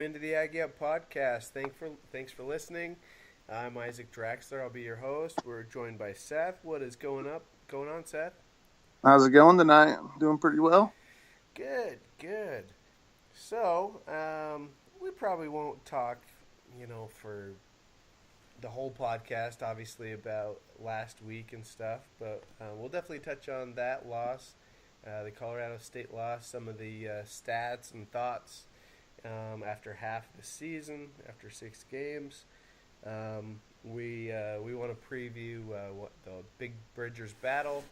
Into the Aggie Up podcast. Thanks for listening. I'm Isaac Draxler. I'll be your host. We're joined by Seth. What is going on, Seth? How's it going tonight? Doing pretty well. Good, good. So, we probably won't talk, for the whole podcast, obviously about last week and stuff, but we'll definitely touch on that loss, the Colorado State loss, some of the stats and thoughts after half the season, after 6 games. We want to preview what the Big Bridgers battle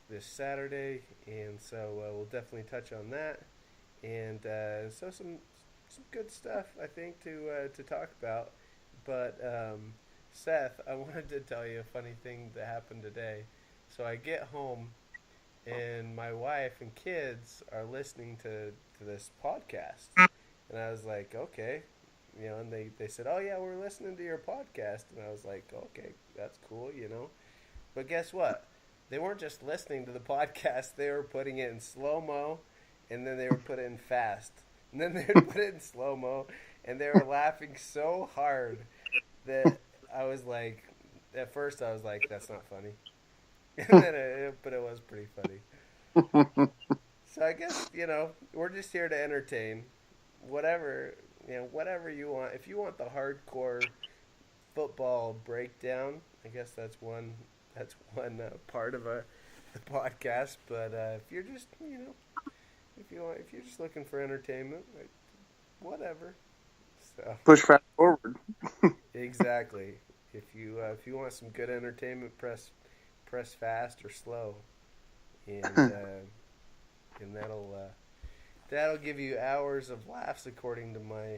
this Saturday, and so we'll definitely touch on that, and so some good stuff I think to talk about. But Seth, I wanted to tell you a funny thing that happened today. So I get home, and my wife and kids are listening to this podcast. And I was like, okay. And they said, oh, yeah, we're listening to your podcast. And I was like, okay, that's cool. But guess what? They weren't just listening to the podcast. They were putting it in slow-mo, and then they would put it in fast. And then they would put it in slow-mo, and they were laughing so hard that I was like, at first I was like, that's not funny. But it was pretty funny. So I guess, we're just here to entertain. Whatever you want. If you want the hardcore football breakdown, I guess that's one part of the podcast. But if you're just, if you're just looking for entertainment, like, whatever. So Push fast forward. exactly. If you want some good entertainment, press fast or slow, and and that'll give you hours of laughs according to my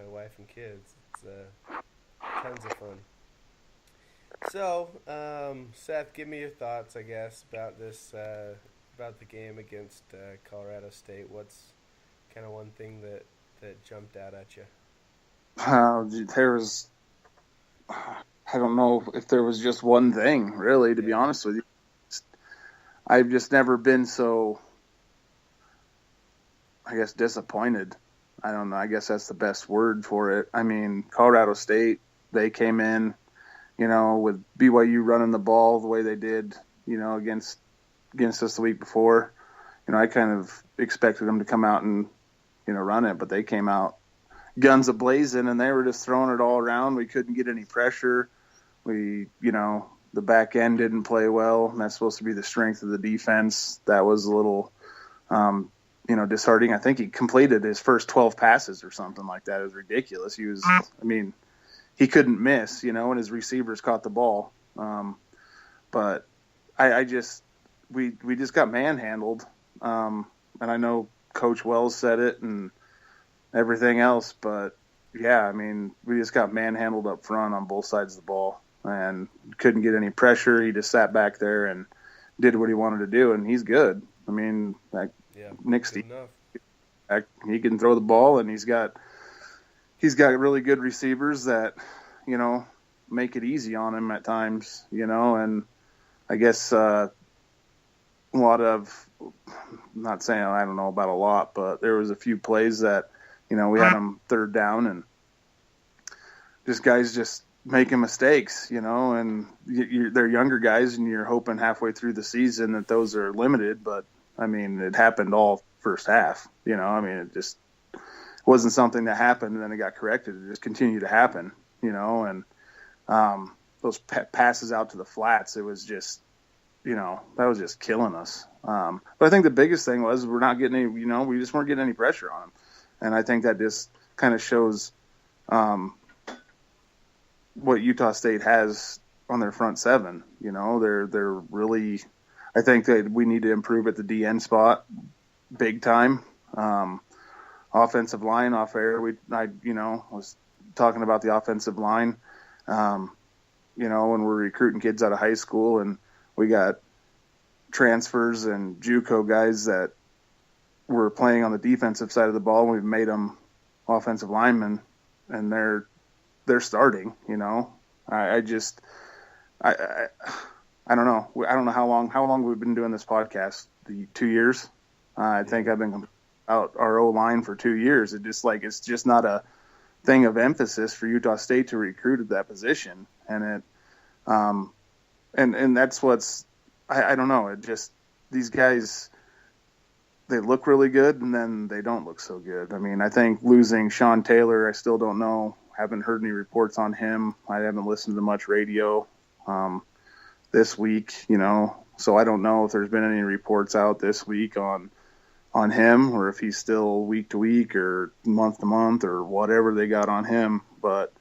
wife and kids. It's tons of fun. So, Seth, give me your thoughts, I guess, about this about the game against Colorado State. What's kind of one thing that jumped out at you? There was, I don't know if there was just one thing, really, to be honest with you. I've just never been so, I guess, disappointed. I don't know. I guess that's the best word for it. I mean, Colorado State, they came in, with BYU running the ball the way they did, against us the week before. I kind of expected them to come out and, run it, but they came out guns a-blazing, and they were just throwing it all around. We couldn't get any pressure. The back end didn't play well, and that's supposed to be the strength of the defense. That was a little, disheartening. I think he completed his first 12 passes or something like that. It was ridiculous. He couldn't miss, and his receivers caught the ball. But we just got manhandled. And I know Coach Wells said it and everything else, but yeah, we just got manhandled up front on both sides of the ball and couldn't get any pressure. He just sat back there and did what he wanted to do, and he's good. Nick Steve, he can throw the ball, and he's got really good receivers that, make it easy on him at times, and I guess a lot of, I'm not saying I don't know about a lot, but there was a few plays that, we had them third down, and just guys just making mistakes, and they're younger guys, and you're hoping halfway through the season that those are limited, but it happened all first half, it just wasn't something that happened and then it got corrected. It just continued to happen, and those passes out to the flats, it was just, that was just killing us. But I think the biggest thing was we're not getting any, we just weren't getting any pressure on them. And I think that just kind of shows what Utah State has on their front seven. They're really, I think that we need to improve at the DN spot big time. Offensive line off air, I was talking about the offensive line. When we're recruiting kids out of high school, and we got transfers and JUCO guys that were playing on the defensive side of the ball, and we've made them offensive linemen, and they're starting. I don't know. I don't know how long we've been doing this podcast. 2 years. I think I've been out our O-line for 2 years. It's just not a thing of emphasis for Utah State to recruit at that position. And and that's I don't know. It just, these guys, they look really good and then they don't look so good. I mean, I think losing Sean Taylor, I still don't know. Haven't heard any reports on him. I haven't listened to much radio this week, so I don't know if there's been any reports out this week on him, or if he's still week to week or month to month or whatever they got on him. But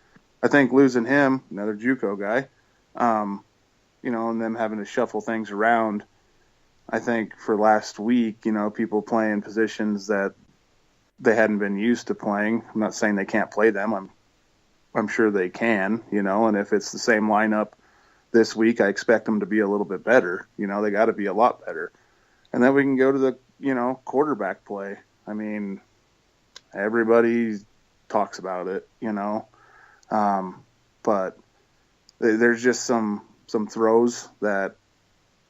I think losing him, another JUCO guy, and them having to shuffle things around, I think for last week, people playing positions that they hadn't been used to playing. I'm not saying they can't play them. I'm sure they can, and if it's the same lineup this week, I expect them to be a little bit better. They got to be a lot better. And then we can go to the, quarterback play. I mean, everybody talks about it, but there's just some throws that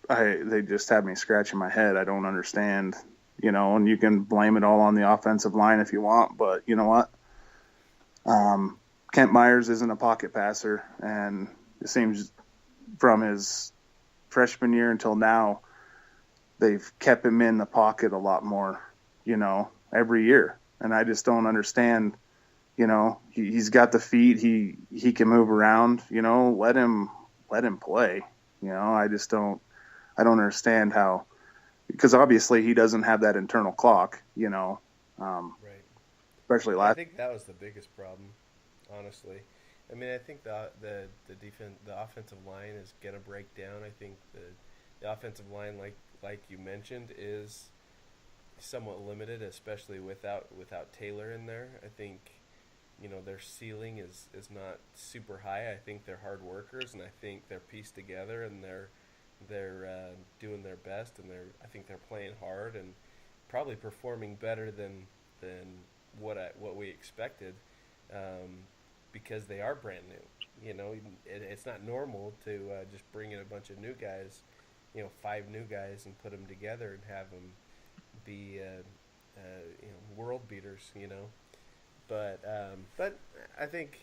they just have me scratching my head. I don't understand, and you can blame it all on the offensive line if you want, but you know what? Kent Myers isn't a pocket passer, and it seems from his freshman year until now, they've kept him in the pocket a lot more, every year. And I just don't understand, he's got the feet, he can move around, let him play. I don't understand how, because obviously he doesn't have that internal clock, right. Especially I think that was the biggest problem, honestly. I mean, I think the offensive line is gonna break down. I think the offensive line, like you mentioned, is somewhat limited, especially without Taylor in there. I think their ceiling is not super high. I think they're hard workers, and I think they're pieced together, and they're doing their best, and I think they're playing hard and probably performing better than what we expected, because they are brand new. It's not normal to just bring in a bunch of new guys, 5 new guys, and put them together and have them be world beaters. But I think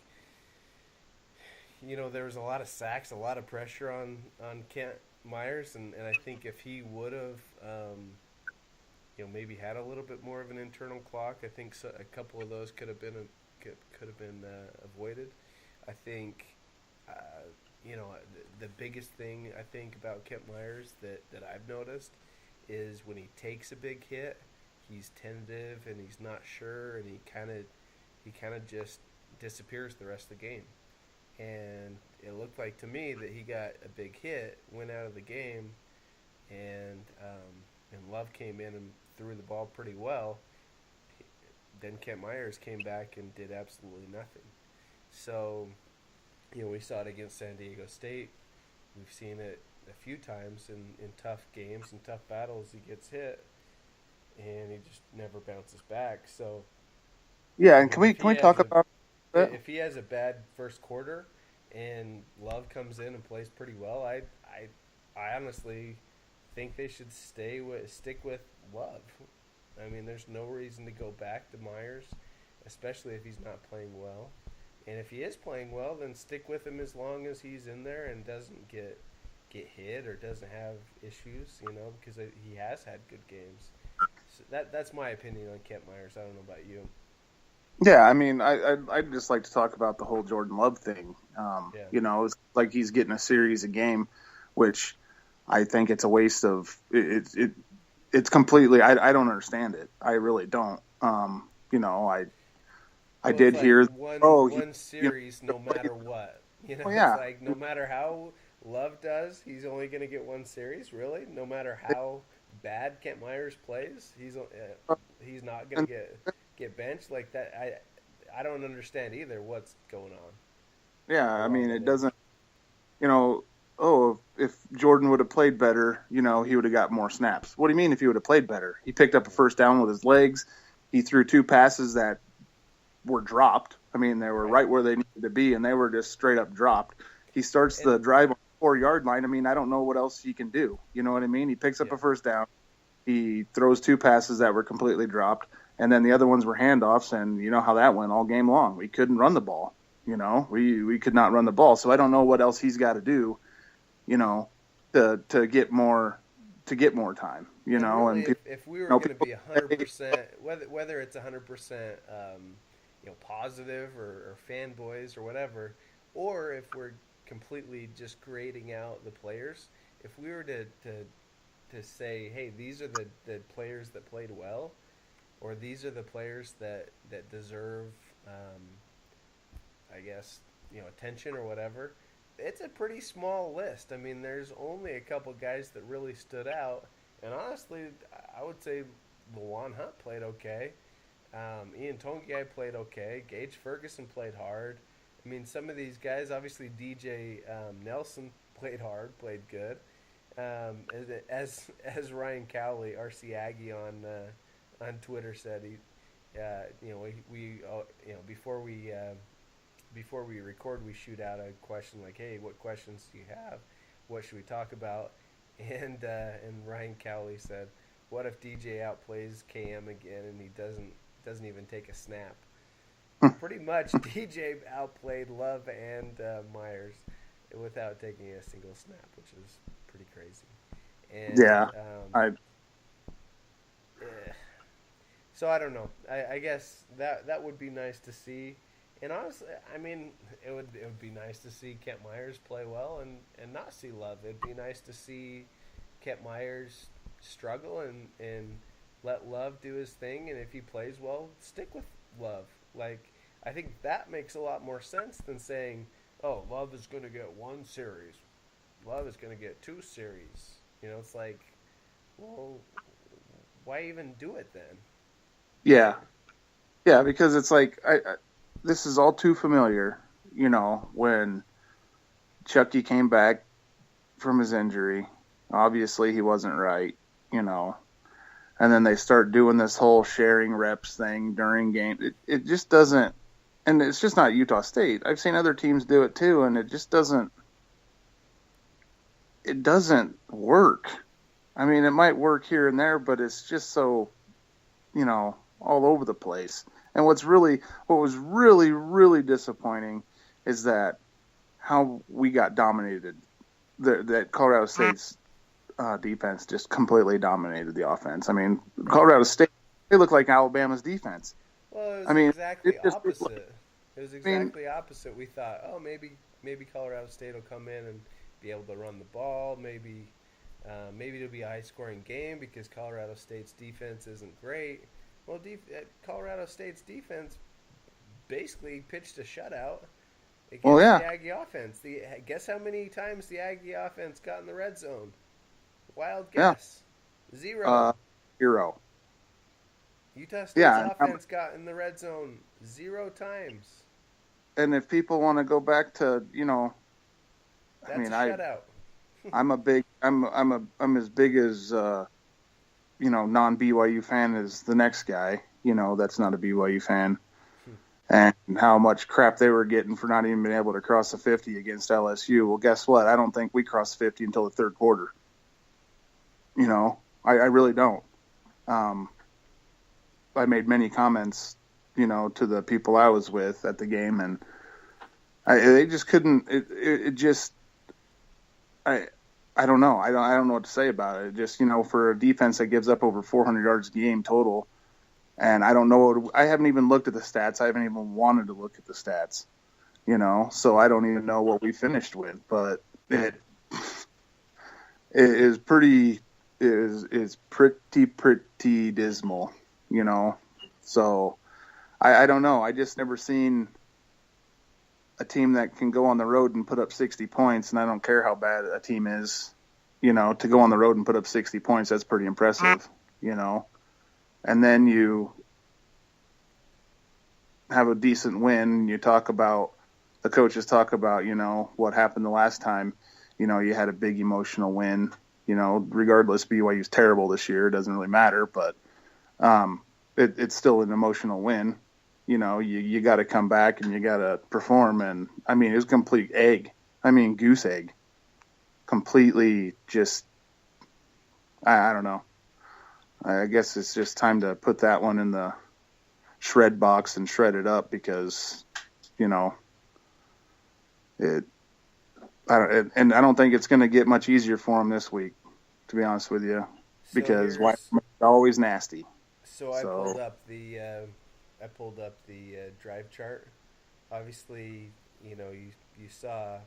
there was a lot of sacks, a lot of pressure on Kent Myers, and I think if he would have maybe had a little bit more of an internal clock, I think a couple of those could have been avoided. I think the biggest thing I think about Kent Myers that I've noticed is when he takes a big hit, he's tentative and he's not sure, and he kind of just disappears the rest of the game. And it looked like to me that he got a big hit, went out of the game, and Love came in and threw the ball pretty well. Then Kent Myers came back and did absolutely nothing. So, we saw it against San Diego State. We've seen it a few times in tough games and tough battles. He gets hit, and he just never bounces back. So, yeah, and can we talk about that? If he has a bad first quarter and Love comes in and plays pretty well, I honestly think they should stick with Love. I mean, there's no reason to go back to Myers, especially if he's not playing well. And if he is playing well, then stick with him as long as he's in there and doesn't get hit or doesn't have issues, because he has had good games. So that's my opinion on Kent Myers. I don't know about you. Yeah, I mean, I'd just like to talk about the whole Jordan Love thing. It's like he's getting a series a game, which I think it's a waste of it. It's completely. I don't understand it. I really don't. I did hear. One series, no matter what. Yeah. It's like no matter how Love does, he's only going to get one series. Really, no matter how bad Kent Myers plays, he's not going to get benched like that. I don't understand either what's going on. Yeah, I mean, it doesn't. If Jordan would have played better, he would have got more snaps. What do you mean if he would have played better? He picked up a first down with his legs. He threw 2 passes that were dropped. I mean, they were right where they needed to be, and they were just straight up dropped. He starts the drive on the 4-yard line. I mean, I don't know what else he can do. You know what I mean? He picks up a first down. He throws 2 passes that were completely dropped, and then the other ones were handoffs, and you know how that went all game long. We couldn't run the ball. We could not run the ball. So I don't know what else he's got to do, to get more time, And really, and if we were going to be 100%, whether it's 100%, positive or fanboys or whatever, or if we're completely just grading out the players, if we were to say, hey, these are the players that played well, or these are the players that deserve, I guess, attention or whatever, it's a pretty small list. I mean, there's only a couple guys that really stood out, and honestly, I would say Lawan Hunt played okay. Ian Tongai played okay. Gage Ferguson played hard. I mean, some of these guys, obviously DJ Nelson played hard, played good. As Ryan Cowley, RC Aggie on Twitter said, before we record, we shoot out a question like, hey, what questions do you have? What should we talk about? And Ryan Cowley said, what if DJ outplays KM again and he doesn't even take a snap? Pretty much DJ outplayed Love and Myers without taking a single snap, which is pretty crazy. And, so I don't know. I guess that would be nice to see. And honestly, I mean, it would be nice to see Kent Myers play well and not see Love. It'd be nice to see Kent Myers struggle and let Love do his thing. And if he plays well, stick with Love. Like, I think that makes a lot more sense than saying, oh, Love is going to get 1 series. Love is going to get 2 series. It's like, well, why even do it then? Yeah. Yeah, because it's like, this is all too familiar, when Chucky came back from his injury. Obviously, he wasn't right, and then they start doing this whole sharing reps thing during game. It just doesn't, and it's just not Utah State. I've seen other teams do it too, and it just doesn't work. I mean, it might work here and there, but it's just so, all over the place. And what was really, really disappointing is that how we got dominated. That Colorado State's defense just completely dominated the offense. I mean, Colorado State, they look like Alabama's defense. Well, it was exactly opposite. It was exactly opposite. We thought, oh, maybe Colorado State will come in and be able to run the ball. Maybe it'll be a high-scoring game because Colorado State's defense isn't great. Well, Colorado State's defense basically pitched a shutout against the Aggie offense. Guess how many times the Aggie offense got in the red zone? Wild guess. 0. 0. Utah State's offense got in the red zone 0 times. And if people want to go back to, that's a shutout. I'm as big as non-BYU fan as the next guy, that's not a BYU fan, and how much crap they were getting for not even being able to cross the 50 against LSU. Well, guess what? I don't think we crossed 50 until the third quarter. I really don't. I made many comments, to the people I was with at the game, and they just couldn't. It just, I don't know. I don't know what to say about it. Just, for a defense that gives up over 400 yards a game total, and I don't know. I haven't even looked at the stats. I haven't even wanted to look at the stats, so I don't even know what we finished with. But it is pretty dismal, So I don't know. I just never seen a team that can go on the road and put up 60 points, and I don't care how bad a team is, to go on the road and put up 60 points, that's pretty impressive, And then you have a decent win. You talk about, the coaches talk about, what happened the last time, you had a big emotional win, regardless, BYU's terrible this year. It doesn't really matter, but it's still an emotional win. You got to come back and you got to perform. And, I mean, it was complete goose egg. Completely just, I don't know. I guess it's just time to put that one in the shred box and shred it up because, you know, it. And I don't think it's going to get much easier for them this week, to be honest with you, So because here's Wyoming's always nasty. so So I pulled up the drive chart. Obviously, you saw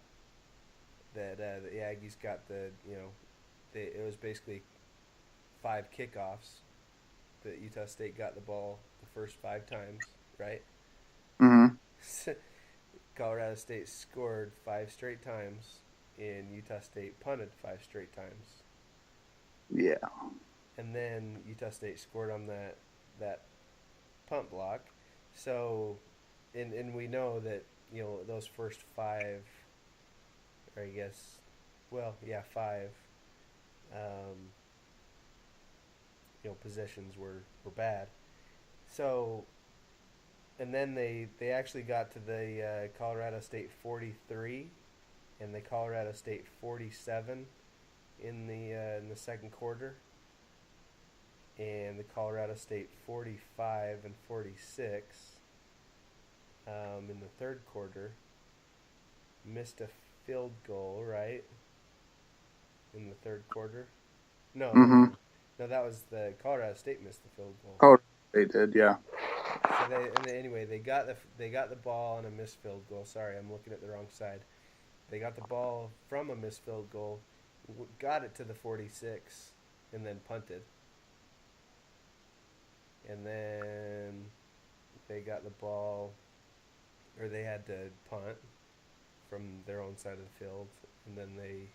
that the Aggies got it was basically 5 kickoffs that Utah State got the ball the first 5 times, right? hmm Colorado State scored 5 straight times, and Utah State punted 5 straight times, yeah. and then Utah State scored on that punt block. So, and we know that those first five, or I guess, well, yeah, five, um, possessions were bad. So, and then they actually got to the Colorado State 43 and the Colorado State 47 in the second quarter, and the Colorado State 45 and 46 in the third quarter. Missed a field goal, right? In the third quarter. No, no, hmm no, no. That was the Colorado State missed the field goal. Oh, they did, yeah. So anyway they got the ball on a missed field goal. Sorry, I'm looking at the wrong side. They got the ball from a missed field goal, got it to the 46, and then punted. And then they got the ball, or they had to punt from their own side of the field, and then they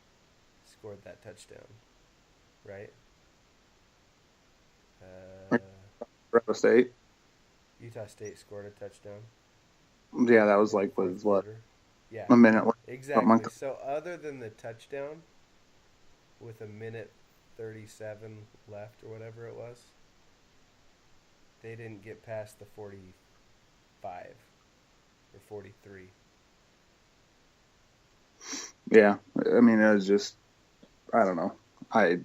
scored that touchdown, right? Uh, Colorado State. Utah State scored a touchdown Yeah, that was in the like fourth was what quarter. Yeah, a minute left, something like exactly. So other than the touchdown, with a minute 37 left or whatever it was, they didn't get past the 45 or 43. that. Yeah, I mean it was just I don't know. I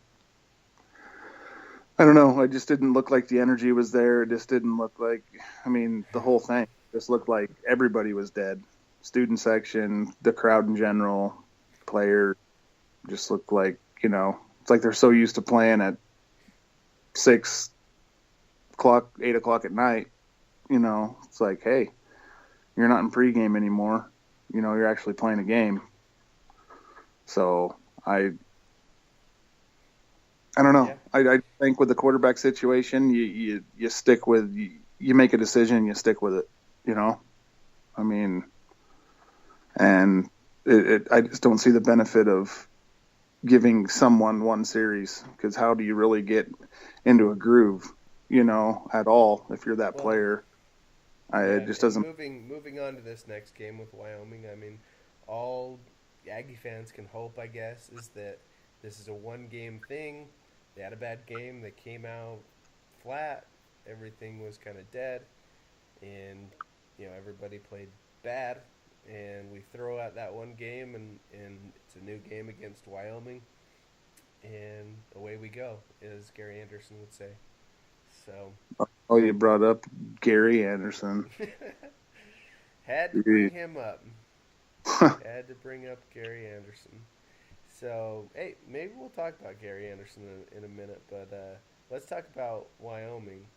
I don't know. It just didn't look like the energy was there. It just didn't look like. I mean, the whole thing just looked like everybody was dead. Student section, the crowd in general, players just looked like it's like they're so used to playing at 6 o'clock, 8 o'clock at night. It's like, hey, you're not in pregame anymore. You're actually playing a game. So I don't know. Yeah. I think with the quarterback situation, you stick with you make a decision, you stick with it. I mean, and I just don't see the benefit of giving someone one series because how do you really get into a groove, at all if you're that Well, player? yeah, It just and doesn't. moving on to this next game with Wyoming, I mean, all Aggie fans can hope, I guess, is that this is a one-game thing. They had a bad game. They came out flat. Everything was kind of dead, and everybody played bad. And we throw out that one game, and it's a new game against Wyoming, and away we go, as Gary Anderson would say. So Oh, you brought up Gary Anderson. had to bring him up. Had to bring up Gary Anderson. So, hey, maybe we'll talk about Gary Anderson in a minute, but let's talk about Wyoming.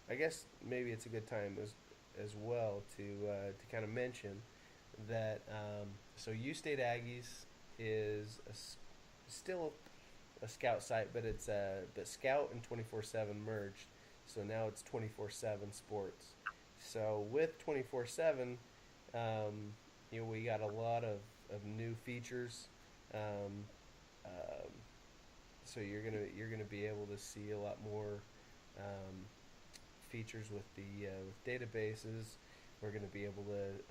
I guess maybe it's a good time as well to kind of mention that so U State Aggies is still a Scout site, but it's but Scout and 24/7 merged, so now it's 24/7 Sports. So with 24/7, we got a lot of new features. Um, um, so you're gonna be able to see a lot more um, features with the with databases. We're gonna be able to,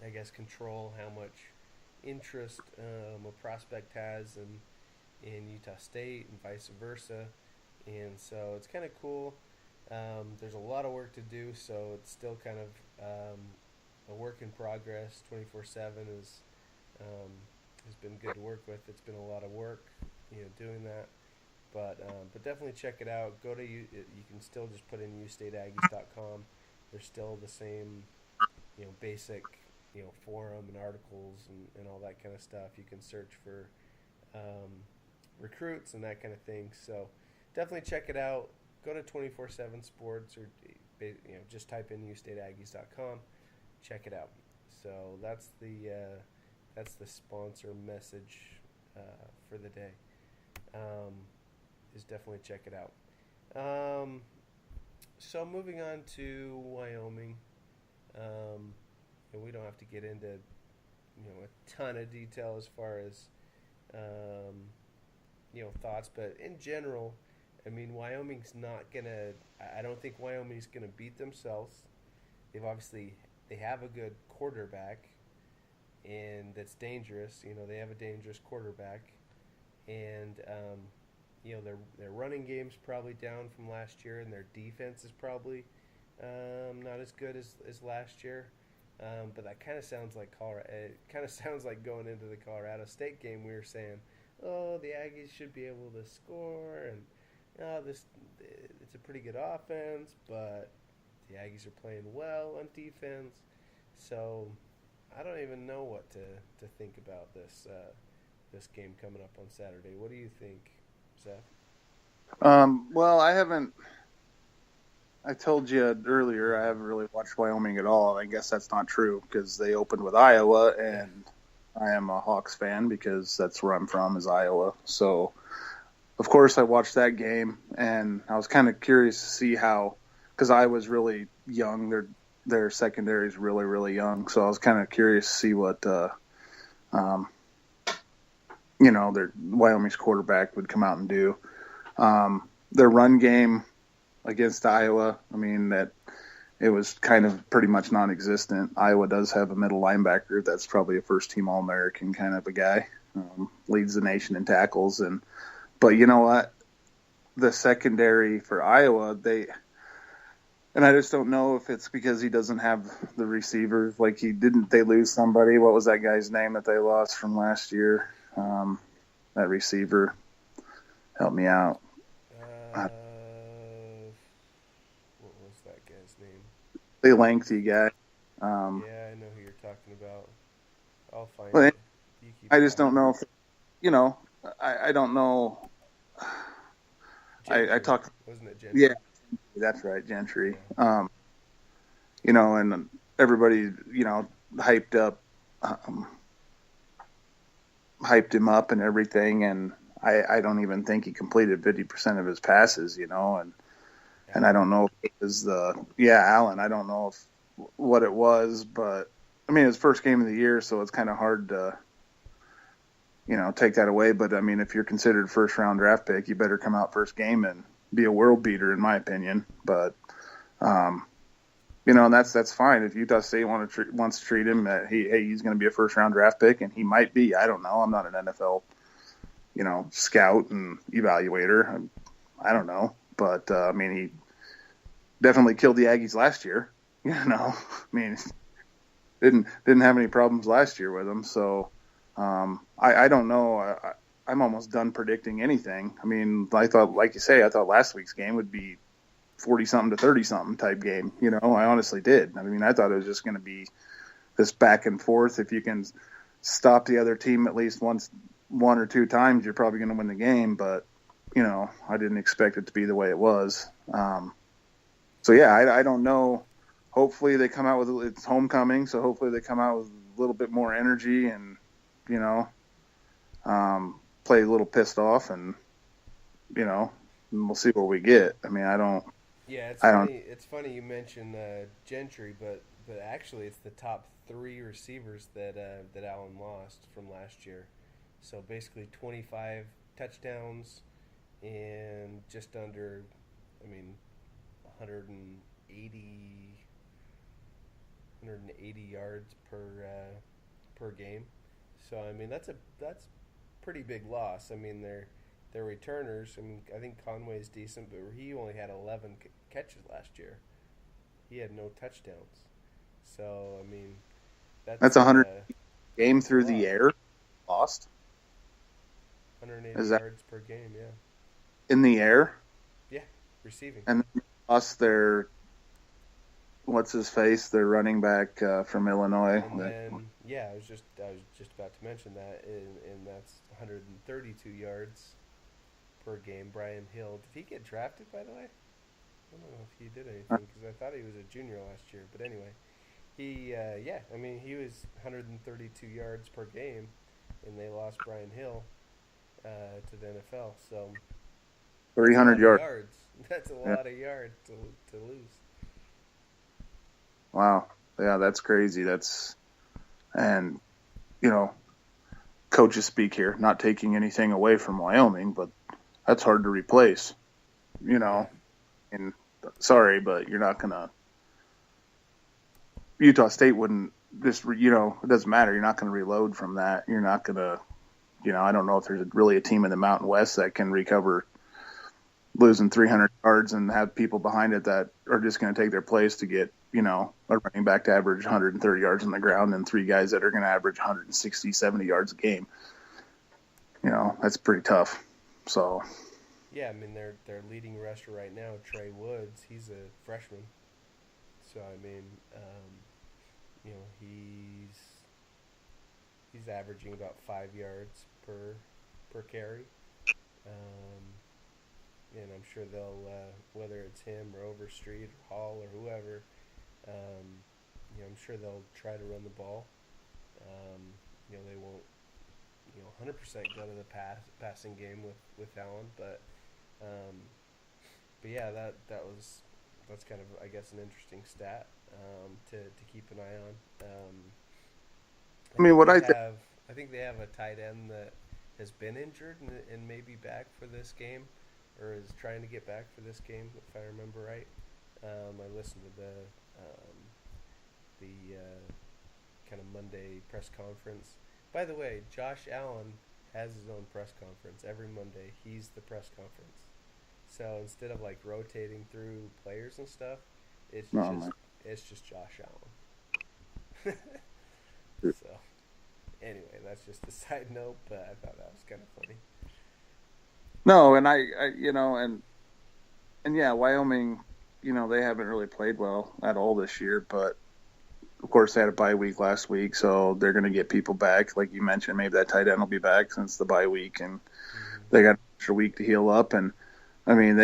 I guess, control how much interest a prospect has in Utah State and vice versa. And so it's kind of cool. There's a lot of work to do, so it's still kind of a work in progress. 24/7 um, has been good to work with. It's been a lot of work, doing that. But definitely check it out. Go to you can still just put in ustateaggies.com. There's still the same, basic, forum and articles and all that kind of stuff. You can search for recruits and that kind of thing. So definitely check it out. Go to 24/7 Sports or just type in ustateaggies.com. Check it out. So that's the sponsor message for the day. Is definitely check it out. So moving on to Wyoming, and we don't have to get into a ton of detail as far as thoughts, but in general, I mean Wyoming's not gonna. I don't think Wyoming's gonna beat themselves. They have a good quarterback, and that's dangerous. They have a dangerous quarterback, and their running game's probably down from last year, and their defense is probably not as good as last year. But that kind of sounds like Colorado. It kind of sounds like going into the Colorado State game. We were saying, "Oh, the Aggies should be able to score," and it's a pretty good offense, but the Aggies are playing well on defense. So I don't even know what to think about this game coming up on Saturday. What do you think, Seth? Well, I haven't. I told you earlier I haven't really watched Wyoming at all. I guess that's not true because they opened with Iowa, and I am a Hawks fan because that's where I'm from is Iowa. So, of course, I watched that game, and I was kind of curious to see how, because Iowa's really young. Their secondary is really, really young. So I was kind of curious to see what, their Wyoming's quarterback would come out and do. Their run game against Iowa, I mean, that it was kind of pretty much non-existent. Iowa does have a middle linebacker that's probably a first-team All-American kind of a guy, leads the nation in tackles. But you know what? The secondary for Iowa, and I just don't know if it's because he doesn't have the receivers. Like they lose somebody? What was that guy's name that they lost from last year? That receiver. Help me out. What was that guy's name? The lengthy guy. Yeah, I know who you're talking about. I'll find Well, it. I just don't know if, I don't know. Gentry. I talked. Wasn't it Gentry? Yeah, that's right, Gentry. Yeah. And everybody, hyped him up and everything, and I don't even think he completed 50% of his passes, and I don't know if it was Allen. I don't know what it was, but I mean, it's first game of the year, so it's kind of hard to, take that away. But I mean, if you're considered first round draft pick, you better come out first game and be a world beater, in my opinion. But, and that's fine. If Utah State wants to treat him that he's going to be a first round draft pick, and he might be. I don't know. I'm not an NFL, scout and evaluator. I don't know. But, I mean, he definitely killed the Aggies last year. I mean, didn't have any problems last year with him. So I don't know. I'm almost done predicting anything. I mean, I thought last week's game would be 40-something to 30-something type game. I honestly did. I mean, I thought it was just going to be this back and forth. If you can stop the other team at least one or two times, you're probably going to win the game. But, I didn't expect it to be the way it was. So, yeah, I don't know. Hopefully they come out with – it's homecoming, so hopefully they come out with a little bit more energy and, play a little pissed off and, and we'll see what we get. I mean, I don't – Yeah, it's funny you mentioned Gentry, but actually it's the top three receivers that Allen lost from last year. So basically 25 touchdowns and just under, 180 yards per game. So I mean that's pretty big loss. I mean their returners. I mean I think Conway's decent, but he only had 11 catches last year. He had no touchdowns. So I mean that's 100 game through the air lost. 180 yards per game, yeah. in the air. Yeah, receiving. And then lost their what's his face, their running back from Illinois. And then I was just about to mention that, and that's 132 yards per game. Brian Hill. Did he get drafted, by the way? I don't know if he did anything because I thought he was a junior last year. But anyway, I mean, he was 132 yards per game, and they lost Brian Hill to the NFL. So that's a 300 lot of yards. yards. That's a Yeah. lot of yards to lose. Wow. Yeah, that's crazy. And coaches speak here, not taking anything away from Wyoming, but that's hard to replace. And sorry, but you're not gonna. Utah State wouldn't just, it doesn't matter. You're not going to reload from that. You're not going to, I don't know if there's really a team in the Mountain West that can recover losing 300 yards and have people behind it that are just going to take their place to get, a running back to average 130 yards on the ground and three guys that are going to average 160, 70 yards a game. That's pretty tough. So. Yeah, I mean, their leading rusher right now, Trey Woods, he's a freshman. So, I mean, he's averaging about 5 yards per carry. And I'm sure they'll, whether it's him or Overstreet or Hall or whoever, I'm sure they'll try to run the ball. They won't, 100% go to the passing game with Allen, but yeah, that's kind of, I guess, an interesting stat to keep an eye on. I think they have a tight end that has been injured and may be back for this game, or is trying to get back for this game, if I remember right. I listened to the kind of Monday press conference. By the way, Josh Allen has his own press conference every Monday. He's the press conference. So instead of like rotating through players and stuff, it's just Josh Allen. So anyway, that's just a side note, but I thought that was kind of funny. No, and and yeah, Wyoming, they haven't really played well at all this year, but of course they had a bye week last week, so they're going to get people back. Like you mentioned, maybe that tight end will be back since the bye week, and they got an extra week to heal up. And I mean,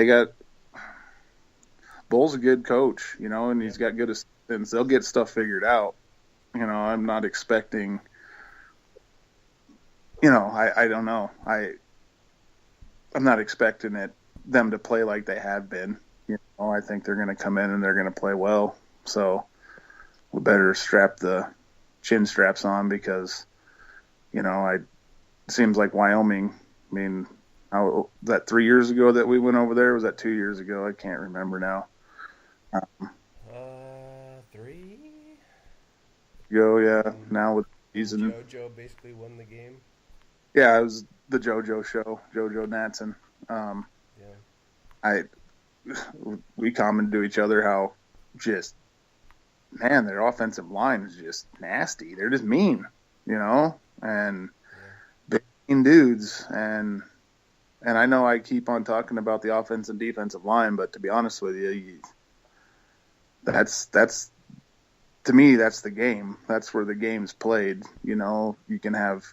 Bull's a good coach, and he's got good assistants. They'll get stuff figured out. I'm not expecting, I don't know. I'm not expecting them to play like they have been. I think they're going to come in and they're going to play well. So we better strap the chin straps on because, it seems like Wyoming. I mean, that 3 years ago that we went over there? Was that 2 years ago? I can't remember now. 3 Go, yeah. Now with season, JoJo basically won the game. Yeah, it was the JoJo show, JoJo Natson. We commented to each other how their offensive line is just nasty. They're just mean, and big mean dudes. And I know I keep on talking about the offense and defensive line, but to be honest with you, that's to me, that's the game. That's where the game's played. You can have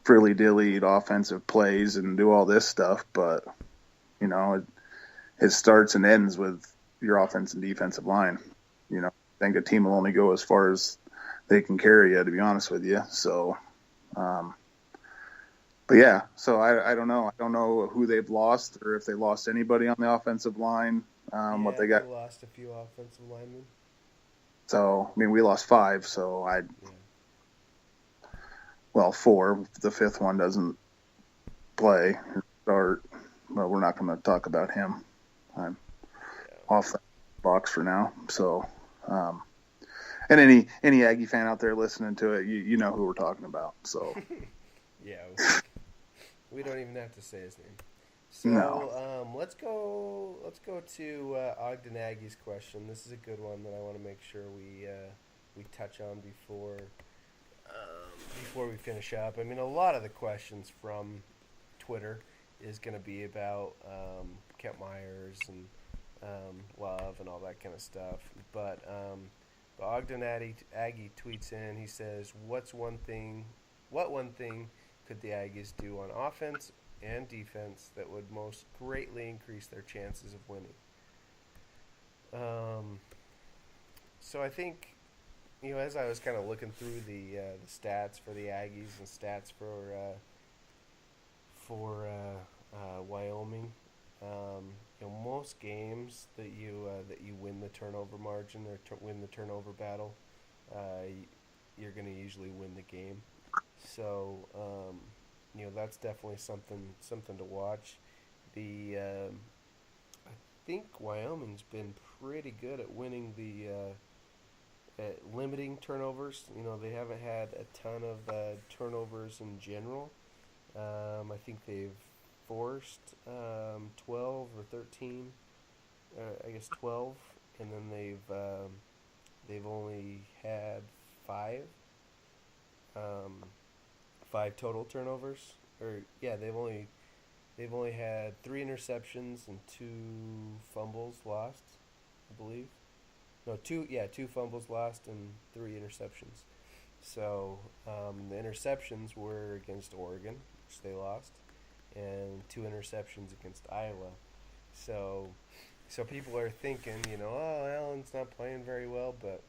frilly-dilly offensive plays and do all this stuff, but, it starts and ends with your offense and defensive line. I think a team will only go as far as they can carry you, to be honest with you. So, but yeah, so I don't know. I don't know who they've lost or if they lost anybody on the offensive line. What they got. They lost a few offensive linemen. So, I mean, we lost 5, so well, 4. The 5th one doesn't play or start, but we're not going to talk about him. I'm off the box for now. So, and any Aggie fan out there listening to it, you know who we're talking about. So, yeah, we don't even have to say his name. So, no. Let's go to Ogden Aggies question. This is a good one that I want to make sure we touch on before we finish up. I mean, a lot of the questions from Twitter is going to be about Kent Myers and Love and all that kind of stuff. But Ogden Aggie tweets in. He says, What one thing could the Aggies do on offense and defense that would most greatly increase their chances of winning?" So I think, as I was kind of looking through the stats for the Aggies and stats for Wyoming, most games that you win the turnover margin or win the turnover battle, you're going to usually win the game. So that's definitely something to watch. I think Wyoming's been pretty good at winning at limiting turnovers. They haven't had a ton of turnovers in general. I think they've forced 12 or 13. I guess 12, and then they've only had five five total turnovers. Or yeah, they've only had 3 interceptions and 2 fumbles lost, I believe. No, two fumbles lost and 3 interceptions. So the interceptions were against Oregon, which they lost, and 2 interceptions against Iowa. So people are thinking, oh, Allen's not playing very well, but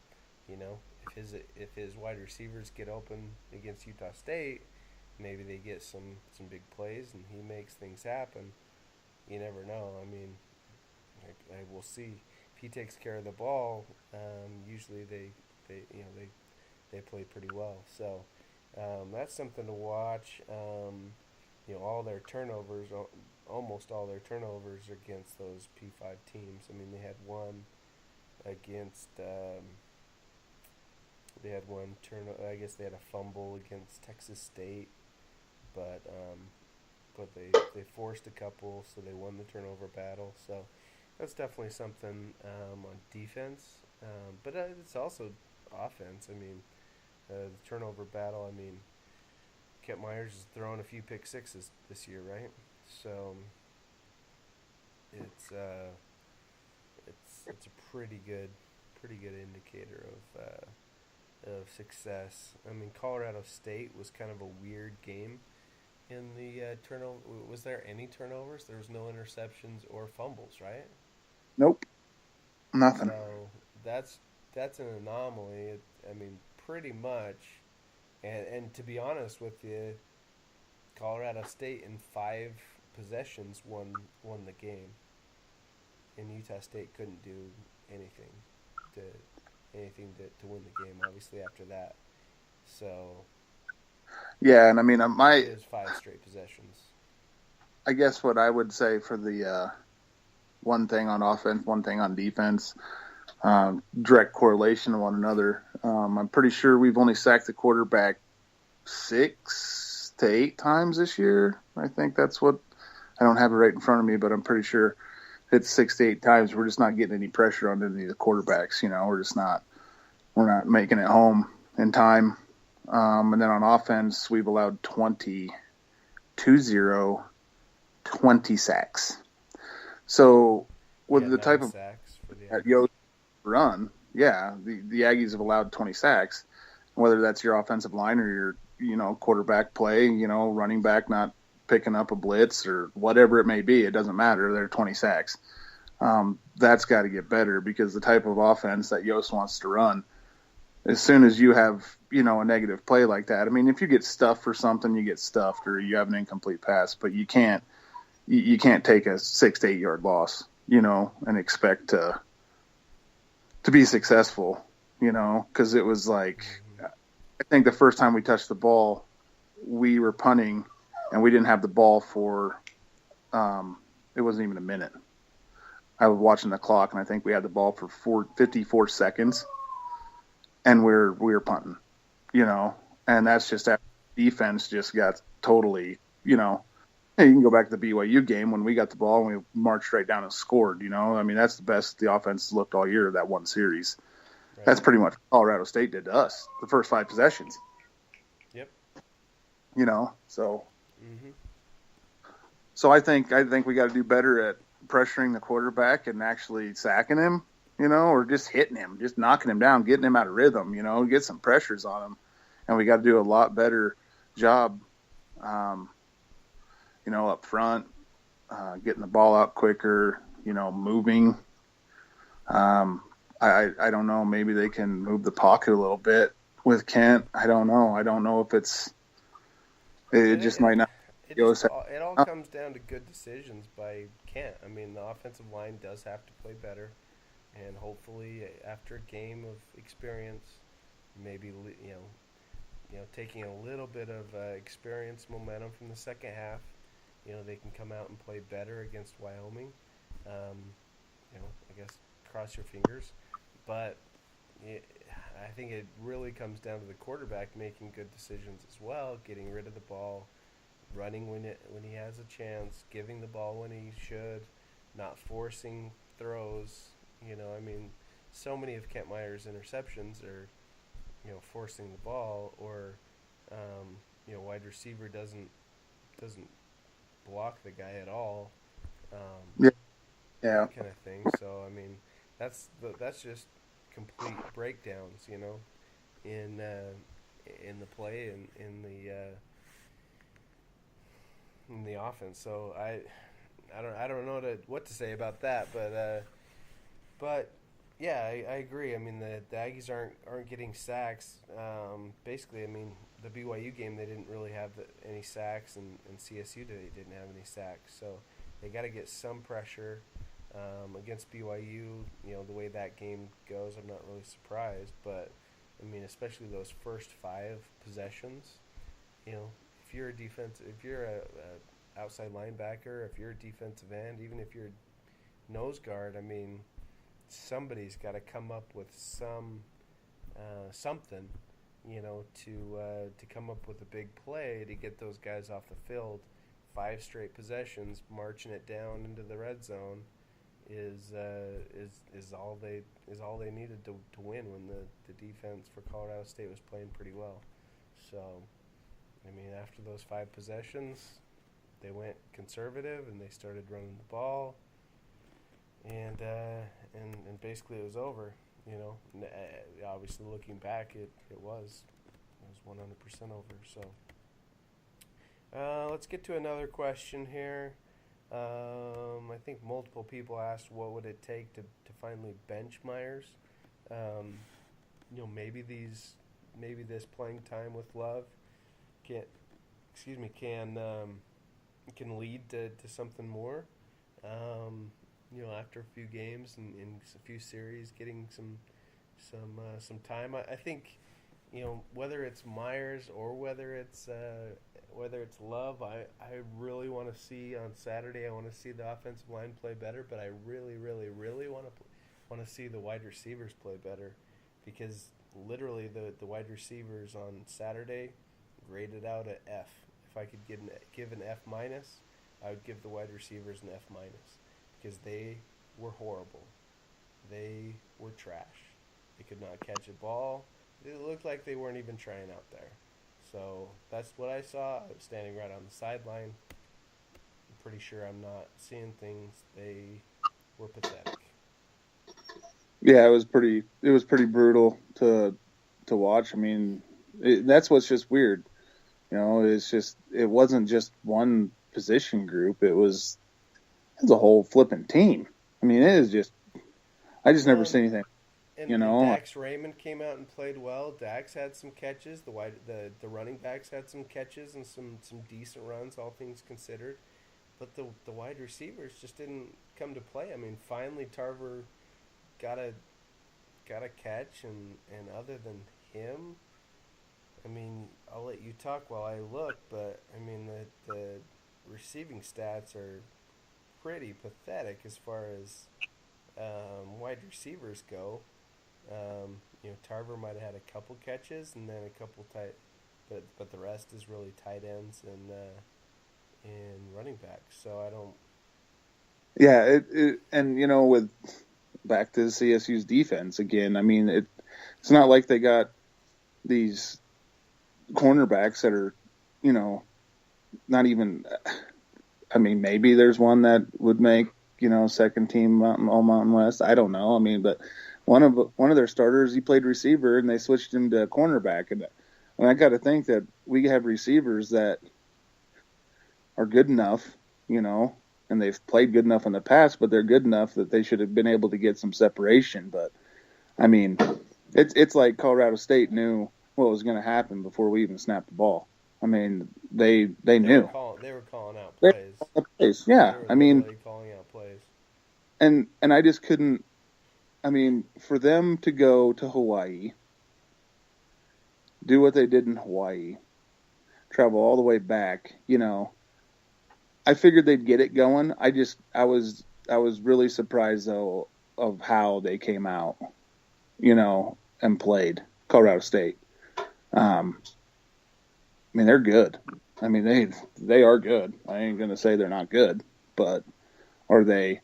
if his wide receivers get open against Utah State, maybe they get some big plays and he makes things happen. You never know. I mean, I will see if he takes care of the ball. Usually they play pretty well. So that's something to watch. All their turnovers, almost all their turnovers are against those P5 teams. I mean, they had one against. They had one I guess they had a fumble against Texas State, but they forced a couple, so they won the turnover battle. So that's definitely something on defense, but it's also offense. I mean, the turnover battle. I mean, Kent Myers is throwing a few pick sixes this year, right? So it's a pretty good indicator of success. I mean, Colorado State was kind of a weird game in the turnover. Was there any turnovers? There was no interceptions or fumbles, right? Nope, nothing. So that's an anomaly. I mean, pretty much. And to be honest with you, Colorado State in 5 possessions won the game, and Utah State couldn't do anything to win the game. Obviously, after that, so yeah, and I mean, it was 5 straight possessions. I guess what I would say for the one thing on offense, one thing on defense, direct correlation to one another. I'm pretty sure we've only sacked the quarterback 6 to 8 times this year. I think that's what, I don't have it right in front of me, but I'm pretty sure it's 6 to 8 times. We're just not getting any pressure on any of the quarterbacks. We're not making it home in time. And then on offense, we've allowed 20 sacks. So with the type of sacks for the Yost run, yeah, the Aggies have allowed 20 sacks. Whether that's your offensive line or your quarterback play, running back not picking up a blitz or whatever it may be, it doesn't matter. They're 20 sacks. That's got to get better because the type of offense that Yost wants to run, as soon as you have a negative play like that, I mean, if you get stuffed for something, you get stuffed or you have an incomplete pass, but you can't take a 6 to 8 yard loss, and expect to be successful, because it was like, I think the first time we touched the ball, we were punting and we didn't have the ball for, it wasn't even a minute. I was watching the clock and I think we had the ball for 54 seconds and we were punting, and that's just after defense just got totally, you can go back to the BYU game when we got the ball and we marched right down and scored, I mean, that's the best the offense looked all year, that one series. Right. That's pretty much what Colorado State did to us, the first 5 possessions. Yep. So. Mm-hmm. So I think we got to do better at pressuring the quarterback and actually sacking him, or just hitting him, just knocking him down, getting him out of rhythm, get some pressures on him. And we got to do a lot better job, up front, getting the ball out quicker, moving. I don't know. Maybe they can move the pocket a little bit with Kent. I don't know. I don't know if it just might not. It all comes down to good decisions by Kent. I mean, the offensive line does have to play better, and hopefully, after a game of experience, maybe taking a little bit of experience momentum from the second half, they can come out and play better against Wyoming. I guess cross your fingers, but I think it really comes down to the quarterback making good decisions as well, getting rid of the ball, running when he has a chance, giving the ball when he should, not forcing throws. So many of Kent Meyer's interceptions are, forcing the ball, or wide receiver doesn't block the guy at all. Yeah. Kind of thing. So that's just complete breakdowns, in the play and in the offense. So I don't know what to say about that, but yeah, I agree. I mean, the Aggies aren't getting sacks. Basically, the BYU game, they didn't really have any sacks, and CSU didn't have any sacks. So they got to get some pressure. Against BYU, the way that game goes, I'm not really surprised. But especially those first 5 possessions, if you're a outside linebacker, if you're a defensive end, even if you're nose guard, somebody's got to come up with something, to come up with a big play to get those guys off the field. 5 straight possessions, marching it down into the red zone, is all they needed to win when the defense for Colorado State was playing pretty well. So, after those 5 possessions, they went conservative and they started running the ball, and basically it was over. Obviously looking back, it was 100% over. So let's get to another question here. I think multiple people asked what would it take to finally bench Myers. Maybe this playing time with Love can lead to something more. After a few games and a few series, getting some time. I think whether it's Myers or whether it's Love, I really want to see on Saturday. I want to see the offensive line play better, but I really, really, really want to see the wide receivers play better, because literally the wide receivers on Saturday graded out at F. If I could give an F minus, I would give the wide receivers an F minus, because they were horrible. They were trash. They could not catch a ball. It looked like they weren't even trying out there. So that's what I saw. I was standing right on the sideline. I'm pretty sure I'm not seeing things. They were pathetic. Yeah, it was pretty brutal to watch. That's what's just weird. It wasn't just one position group. It was a whole flipping team. It is just, I just never seen anything. And Dax Raymond came out and played well. Dax had some catches. The running backs had some catches and some decent runs, all things considered. But the wide receivers just didn't come to play. Finally Tarver got a catch, and other than him, I'll let you talk while I look, but the receiving stats are pretty pathetic as far as wide receivers go. Tarver might have had a couple catches and then a couple but the rest is really tight ends and running backs. So I don't. Yeah, and with back to CSU's defense again. It's not like they got these cornerbacks that are, not even I mean, maybe there's one that would make, second team Mountain West. I don't know. I mean, but one of their starters, he played receiver, and they switched him to cornerback. And I got to think that we have receivers that are good enough, and they've played good enough in the past, but they're good enough that they should have been able to get some separation. But I mean, it's like Colorado State knew what was going to happen before we even snapped the ball. I mean, they knew. They were calling out They plays. the plays. Yeah, They were I mean, literally calling out plays. and I just couldn't. I mean, for them to go to Hawaii, do what they did in Hawaii, travel all the way back, I figured they'd get it going. I was really surprised though of how they came out, and played Colorado State. I mean, they're good. I mean, they are good. I ain't gonna say they're not good, but are they?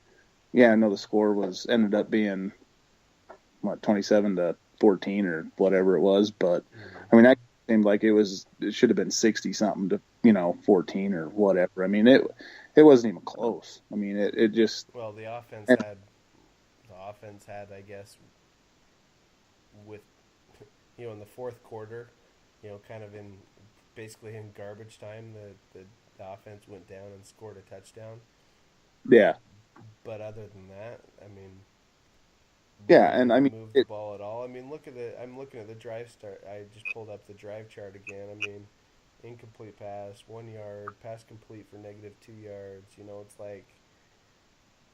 Yeah, I know the score ended up being 27-14 or whatever it was, but I mean that seemed like it should have been 60 something to 14 or whatever. I mean it wasn't even close. I mean it just Well, the offense had, I guess, with in the fourth quarter, kind of basically in garbage time, the offense went down and scored a touchdown. yeah. But other than that, I mean, Yeah, really and I didn't mean move the ball at all. I mean, I'm looking at the drive start. I just pulled up the drive chart again. I mean, incomplete pass, 1 yard, pass complete for -2 yards. It's like,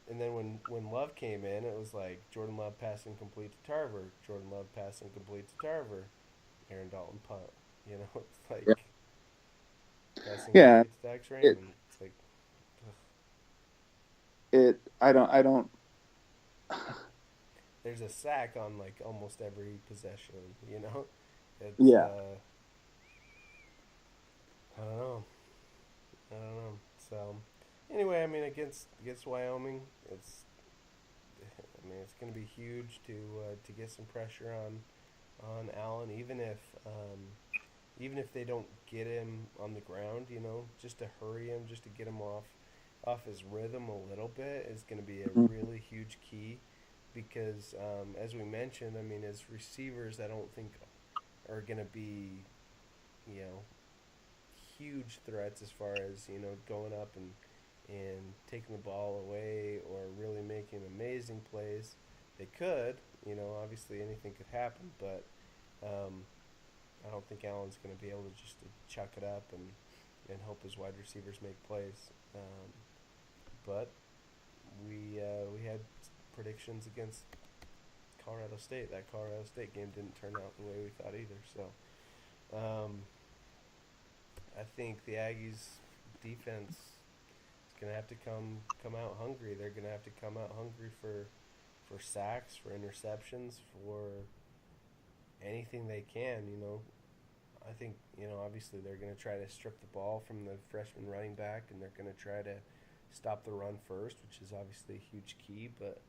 and then when Love came in, it was like Jordan Love passing complete to Tarver, Jordan Love passing complete to Tarver, Aaron Dalton punt. It's yeah, like passing yeah, complete to Dax it Raymond. It's like, ugh. I don't There's a sack on like almost every possession. It's yeah. I don't know. I don't know. So anyway, I mean against Wyoming, it's going to be huge to get some pressure on Allen, even if they don't get him on the ground, just to hurry him, just to get him off his rhythm a little bit is going to be a Mhm. really huge key because as we mentioned, I mean as receivers, I don't think are going to be you know huge threats as far as going up and taking the ball away or really making amazing plays. They could, obviously anything could happen, but um, I don't think Allen's going to be able to just to chuck it up and hope his wide receivers make plays. But we had predictions against Colorado State. That Colorado State game didn't turn out the way we thought either. So I think the Aggies defense is going to have to come out hungry. They're going to have to come out hungry for sacks, for interceptions, for anything they can. I think obviously they're going to try to strip the ball from the freshman running back, and they're going to try to stop the run first, which is obviously a huge key. But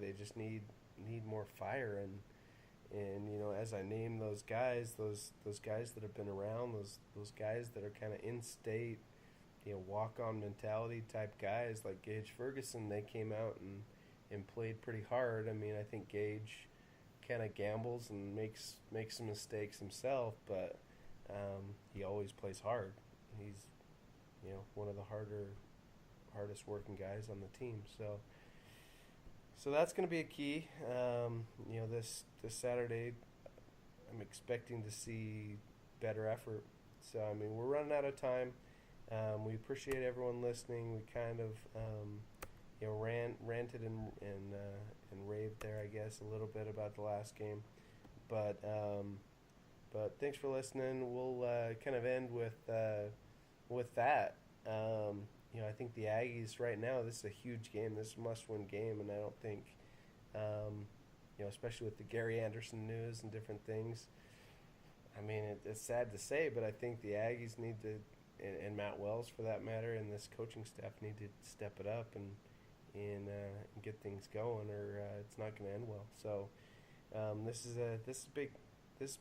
they just need more fire and as I name those guys, those guys that have been around, those guys that are kind of in state, walk on mentality type guys like Gage Ferguson, they came out and played pretty hard. I mean, I think Gage kind of gambles and makes some mistakes himself, but he always plays hard. He's one of the hardest working guys on the team. So that's going to be a key. This Saturday, I'm expecting to see better effort. So I mean, we're running out of time. We appreciate everyone listening. We kind of ranted and raved there, I guess, a little bit about the last game, but thanks for listening. We'll kind of end with that. I think the Aggies right now, this is a huge game. This is a must-win game, and I don't think, especially with the Gary Anderson news and different things. I mean, it's sad to say, but I think the Aggies need to, and Matt Wells for that matter, and this coaching staff need to step it up and get things going, or it's not going to end well. So this is a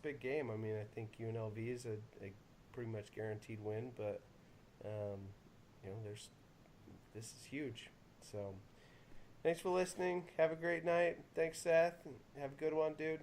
big game. I mean, I think UNLV is a pretty much guaranteed win, but this is huge. So, thanks for listening. Have a great night. Thanks, Seth. Have a good one, dude.